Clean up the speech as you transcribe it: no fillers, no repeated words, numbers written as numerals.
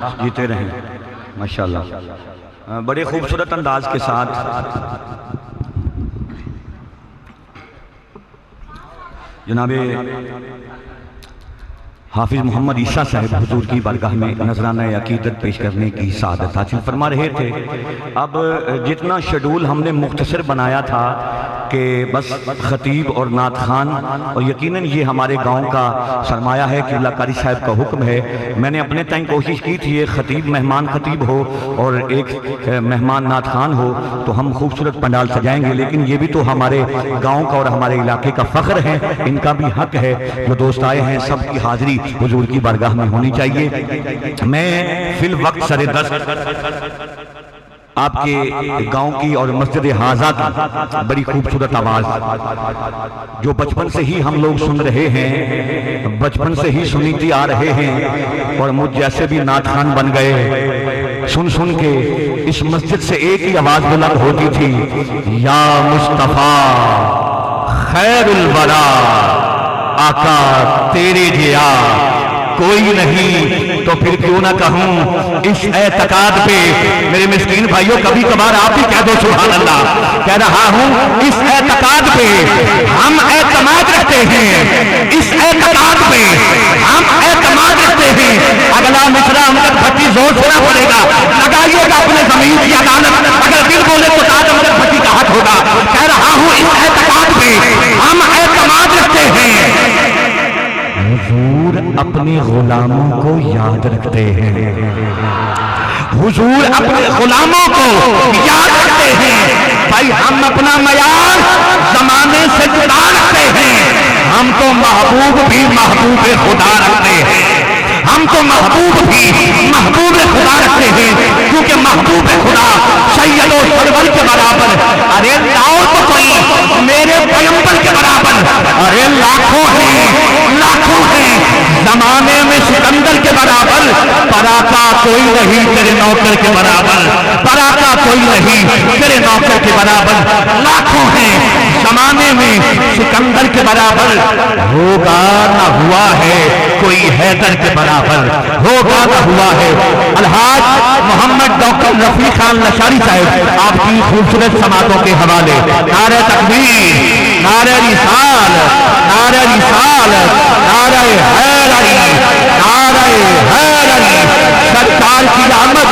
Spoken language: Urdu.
جیتے رہیں ماشاءاللہ۔ بڑے خوبصورت انداز کے ساتھ جناب حافظ محمد عیسیٰ صاحب حضور کی بارگاہ میں نذرانہ عقیدت پیش کرنے کی سعادت حاصل فرما رہے تھے۔ اب جتنا شیڈول ہم نے مختصر بنایا تھا کہ بس خطیب اور نعت خوان، اور یقیناً یہ ہمارے گاؤں کا سرمایہ ہے کہ اللہ قاری صاحب کا حکم ہے۔ میں نے اپنے تائیں کوشش کی تھی ایک خطیب مہمان خطیب ہو اور ایک مہمان نعت خوان ہو تو ہم خوبصورت پنڈال سجائیں گے، لیکن یہ بھی تو ہمارے گاؤں کا اور ہمارے علاقے کا فخر ہے، ان کا بھی حق ہے۔ جو دوست آئے ہیں سب کی حاضری حضور کی بارگاہ میں ہونی چاہیے۔ میں فی الوقت سر دست آپ کے گاؤں کی اور مسجد حاضہ کی بڑی خوبصورت آواز جو بچپن سے ہی ہم لوگ سن رہے ہیں، بچپن سے ہی سنیتی آ رہے ہیں، اور مجھ جیسے بھی نعت خوان بن گئے سن کے اس مسجد سے ایک ہی آواز بلند ہوتی تھی، یا مصطفیٰ خیر الورا، آقا تیرے جیا کوئی نہیں، تو پھر کیوں نہ کہوں اس اعتقاد پہ میرے مسکین بھائیوں، کبھی کبھار آپ بھی کہہ دو سبحان اللہ۔ کہہ رہا ہوں اس اعتقاد پہ ہم اعتماد رکھتے ہیں، اس اعتقاد پہ ہم اعتماد رکھتے ہیں۔ اگلا مصرع امجد بھٹی زور سے نہ بولے گا، لگائیے گا اپنے زمین کی عدالت، اگر دل بولے تو تاج امجد بھٹی کا حق ہوگا۔ کہہ رہا ہوں اس اعتقاد پہ ہم اعتماد رکھتے ہیں۔ حضور اپنے غلاموں کو یاد رکھتے ہیں، حضور اپنے غلاموں کو یاد رکھتے ہیں۔ بھائی ہم اپنا معیار زمانے سے جدا رکھتے ہیں، ہم تو محبوب بھی محبوب خدا رکھتے ہیں، ہم تو محبوب بھی محبوب خدا رکھتے ہیں، کیونکہ محبوب خدا سید و سرور کے برابر، ارے لاؤ تو کوئی میرے پیغمبر کے برابر، ارے لاکھوں ہیں لاکھوں ہیں، زمانے میں سکندر کے برابر، پراکا کوئی نہیں تیرے نوکر کے برابر، پراکا کوئی نہیں تیرے نوکر کے برابر، لاکھوں ہیں زمانے میں سکندر کے برابر، ہوگا نہ ہوا ہے کوئی حیدر کے برابر، ہوگا نہ ہوا ہے۔ الحاج محمد ڈاکٹر رفیع خان لشاری صاحب آپ کی خوبصورت سماعتوں کے حوالے نعرہ تکبیر، نعرہ رسال، نعرہ رسال، نعرہ حیدری، نعرہ حیدری، سرکار کی آمد